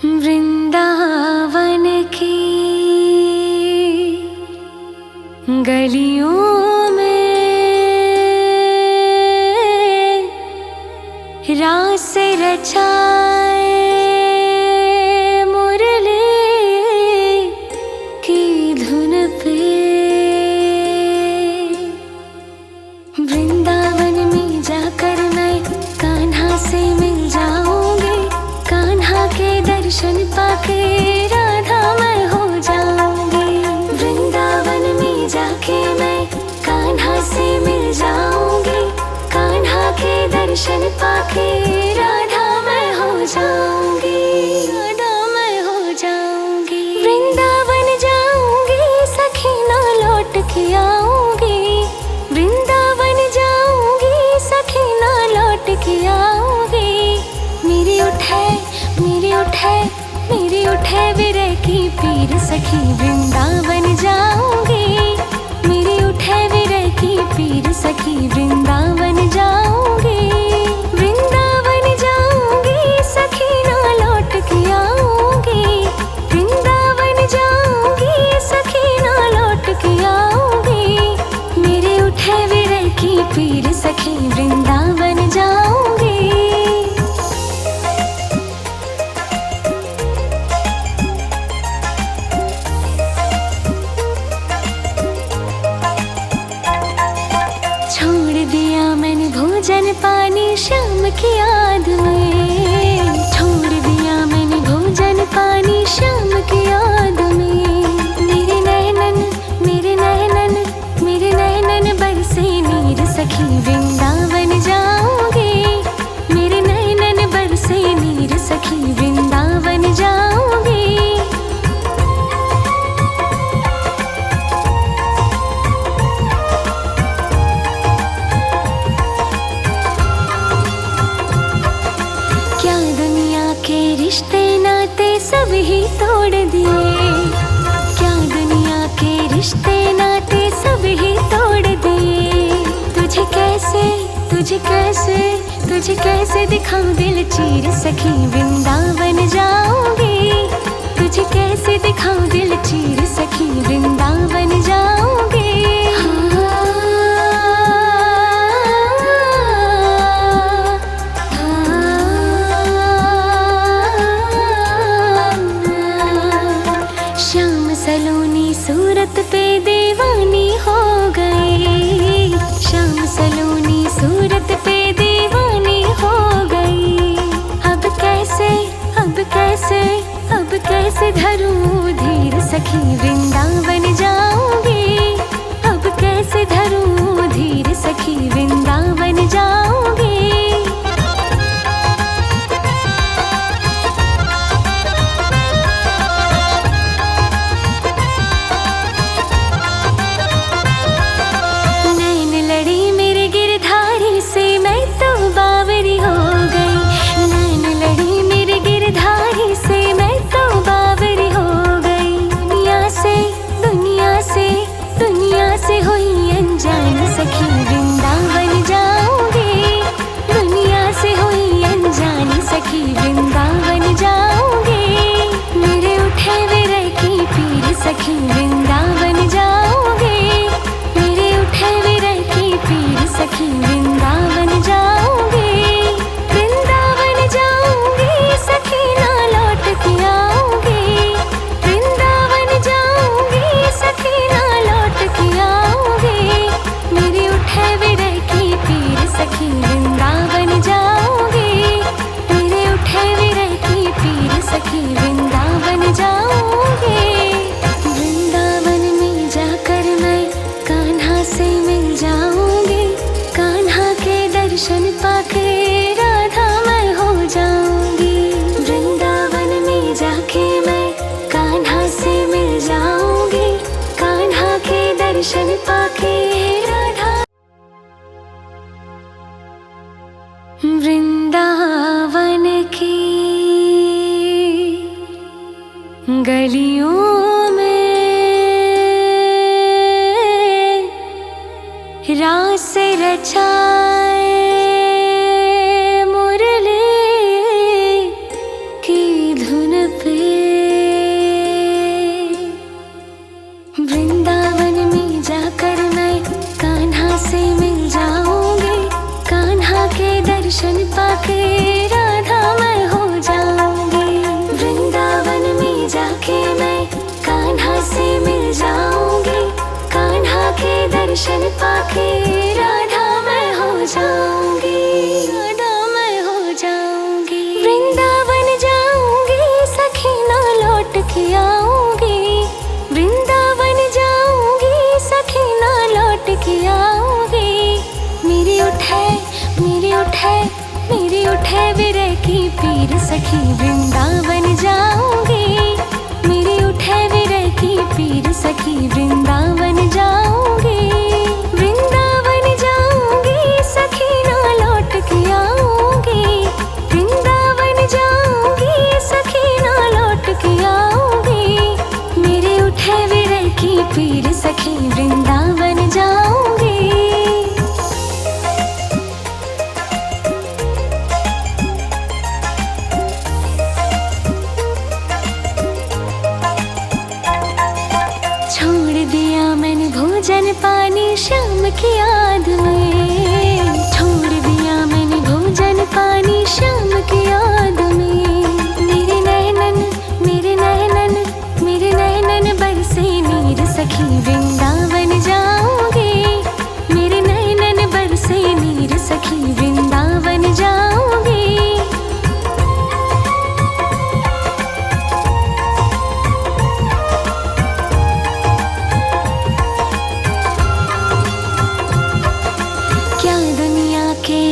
वृंदावन की गलियों में रास रचाए मुरली की धुन पे। वृंदावन में जाकर मैं कान्हा से मिल जाऊंगी, कान्हा के दर्शन पाके राधा मैं हो जाऊंगी। वृंदावन में जाके मैं कान्हा से मिल जाऊंगी, कान्हा के दर्शन पाके राधा मैं हो जाऊंगी, राधा मैं हो जाऊंगी। वृंदावन जाऊंगी सखी ना लौट के आऊंगी, वृंदावन जाऊंगी सखी ना लौट के आऊंगी। मेरी उठे विरह की पीर सखी वृंदावन जाऊंगी, मेरी उठे विरह की पीर सखी वृंदावन जाऊंगी। वृंदावन जाऊंगी सखी ना लौट के आऊंगी, वृंदावन जाऊंगी सखी ना लौट के आऊंगी। मेरे उठे विरह की पीर सखी वृंदावन जाऊंगी। भोजन पानी शाम की याद में, छोड़ दिया मैंने भोजन पानी शाम की याद में। मेरे नैनन बरसे नीर सखी वृंदावन जाऊंगी, मेरे नैनन बरसे नीर सखी वृंदावन जाऊंगी। रिश्ते नाते सब ही तोड़ दिए, क्या दुनिया के रिश्ते नाते सब ही तोड़ दिए। तुझे कैसे दिखाऊं दिल चीर सखी वृंदावन जाऊंगी, तुझे कैसे दिखाऊं दिल चीर सखी वृंदावन जाऊंगी। सूरत पे दीवानी हो गई, शाम सलोनी सूरत पे दीवानी हो गई। अब कैसे धरूं धीर सखी वृंदावन जाऊंगी, अब कैसे धरूं धीर सखी वृंदावन जाऊंगी। सखी वृंदावन जाऊंगी, दुनिया से हुई अनजानी सखी वृंदावन जाऊंगी। मेरे उठे विरह की पीर सखी वृंदावन जाऊंगी, मेरे उठे विरह की पीर सखी वृंदावन जाऊंगी। वृंदावन जाऊंगी सखी ना लौट के आऊंगी, वृंदावन जाऊंगी सखी ना लौट के आऊंगी। मेरी उठे विरह की पीर सखी वृंदावन जाऊंगी, मेरे उठे विरह की पीर सखी वृंदावन जाऊंगी। वृंदावन में जाकर मैं कान्हा से मिल जाऊंगी, कान्हा के दर्शन पाके राधा मैं हो जाऊंगी। वृंदावन में जाके मैं कान्हा से मिल जाऊंगी, कान्हा के दर्शन पाके वृंदावन की गलियों में रास रचाए मुरली की धुन दर्शन पाके राधा मैं हो जाऊंगी। वृंदावन में जाके मैं कान्हा से मिल जाऊंगी। कान्हा के दर्शन पाके राधा मैं हो जाऊंगी। राधा मैं हो जाऊंगी। वृंदावन जाऊंगी सखी ना लौट के आऊंगी। वृंदावन जाऊंगी सखी ना लौट के आऊंगी। मेरी उठे विरह की पीर सखी वृंदावन जाऊंगी। मेरी उठे विरह की पीर सखी वृंदावन जाऊंगी। वृंदावन जाऊंगी सखी ना लौट के आऊंगी। वृंदावन जाऊंगी सखी ना लौट के आऊंगी। मेरे उठे विरह की पीर सखी वृंदावन जाऊंगी। छोड़ दिया मैंने भोजन पानी शाम की याद में। छोड़ दिया मैंने भोजन पानी शाम की याद में। मेरे नैनन बरसे नीर सखी वृंदावन जाऊंगी। मेरे नैनन बरसे नीर सखी वृंदावन जाऊंगी।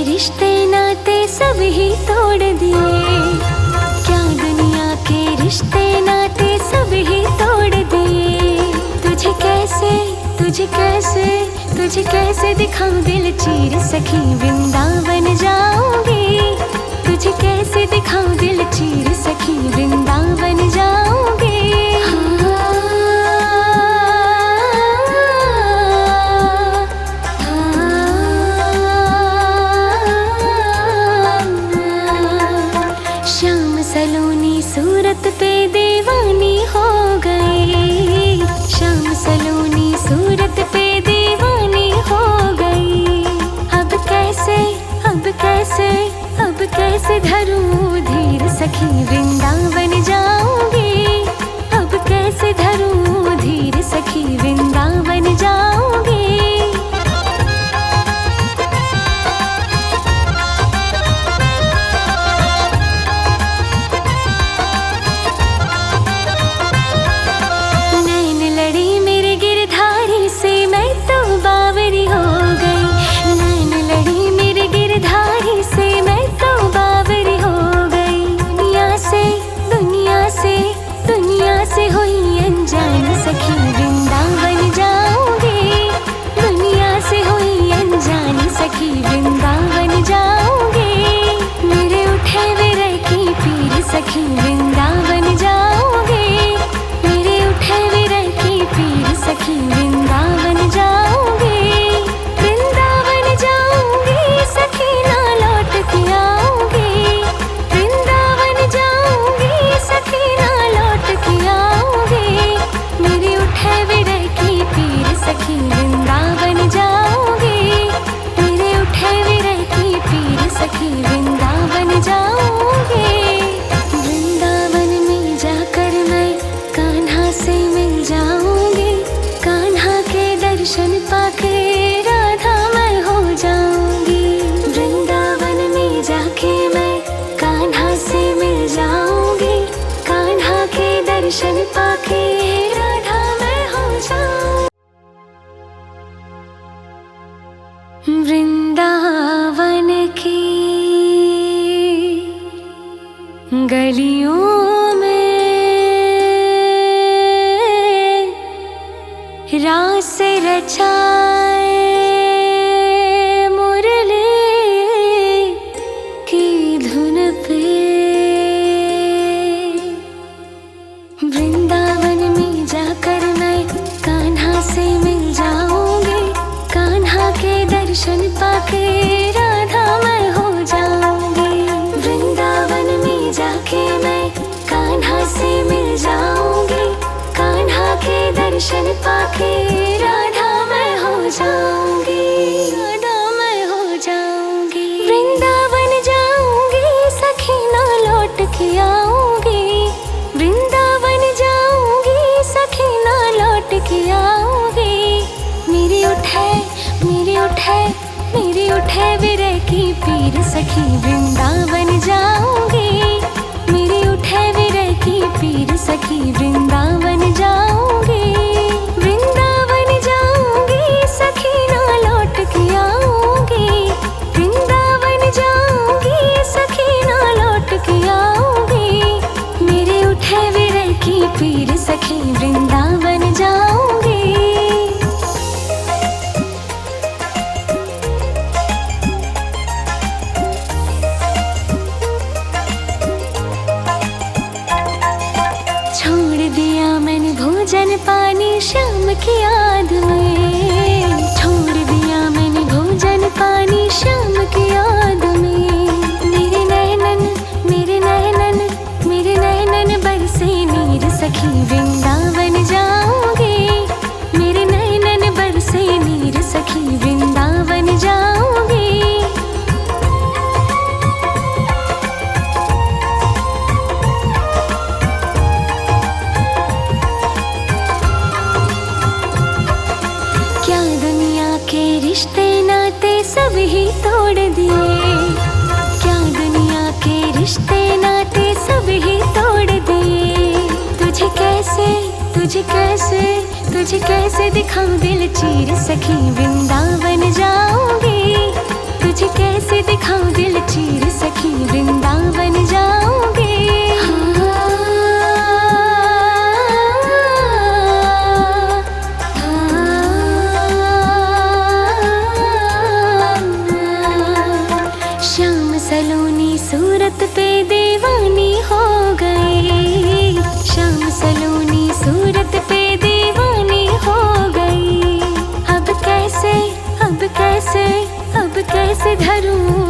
रिश्ते नाते सब ही तोड़ दिए। क्या दुनिया के रिश्ते नाते सब ही तोड़ दिए। तुझे कैसे दिखाऊं दिल चीर सखी वृंदावन जाऊंगी। तुझे कैसे दिखाऊं दिल चीर सखी वृंदावन जाऊंगी। सलोनी सूरत पे दीवानी हो गई। शाम सलोनी सूरत पे दीवानी हो गई। अब कैसे धरूं धीर सखी वृंदावन जाऊंगी। अब कैसे धरूं धीर सखी वृंदावन जाऊंगी। सखी वृंदावन जाऊंगी। दुनिया से हुई अनजानी सखी वृंदावन जाऊंगी। मेरे उठे विरह की पीर सखी वृंदावन जाऊंगी। मेरे उठे विरह की पीर सखी वृंदावन जाऊंगी। वृंदावन जाऊंगी सखी ना लौट के आऊंगी। वृंदावन जाऊंगी सखी ना लौट के आऊंगी। मेरी उठे विरह की पीर सखी वृंदावन जाऊंगी। मेरे उठे विरह की पीर सखी वृंदावन जाऊंगी। वृंदावन में जाकर मैं कान्हा से मिल जाऊंगी। कान्हा के दर्शन पाके राधा मैं हो जाऊंगी। वृंदावन में जाके मैं कान्हा से मिल जाऊंगी। कान्हा के दर्शन पाके वृंदावन की गलियों में रास रचाए मुरली की धुन पे। वृंदावन में जाकर मैं कान्हा से मिल जाऊंगी। कान्हा के दर्शन पाके राधा मैं हो जाऊंगी। वृंदावन में जाके मैं कान्हा से मिल जाऊंगी। कान्हा के दर्शन पाके राधा मैं हो उठे विरह की पीर सखी वृंदावन जाऊंगी। मेरी उठे विरह की पीर सखी वृंदावन जाऊंगी। वृंदावन जाऊंगी सखी ना लौट के आऊंगी। वृंदावन जाऊंगी सखी ना लौट के आऊंगी। मेरे उठे विरह की पीर सखी वृंदावन जाऊंगी। छोड़ दिया मैंने भोजन पानी शाम की याद में। छोड़ दिया मैंने भोजन पानी शाम की याद में। मेरे नैनन मेरे नैनन मेरे नैनन बरसे नीर सखी वृंदावन जाऊंगी। मेरे नैनन बरसे नीर सखी वृंदावन जाऊंगी। के रिश्ते नाते सब ही तोड़ दिए। क्या दुनिया के रिश्ते नाते सब ही तोड़ दिए। तुझे कैसे तुझे कैसे तुझे कैसे दिखाऊं दिल चीर सखी वृंदावन जाऊंगी। तुझे कैसे दिखाऊं दिल चीर सखी वृंदावन जाऊंगी। श्याम सलोनी सूरत पे दीवानी हो गई। श्याम सलोनी सूरत पे दीवानी हो गई। अब कैसे अब कैसे अब कैसे धरूं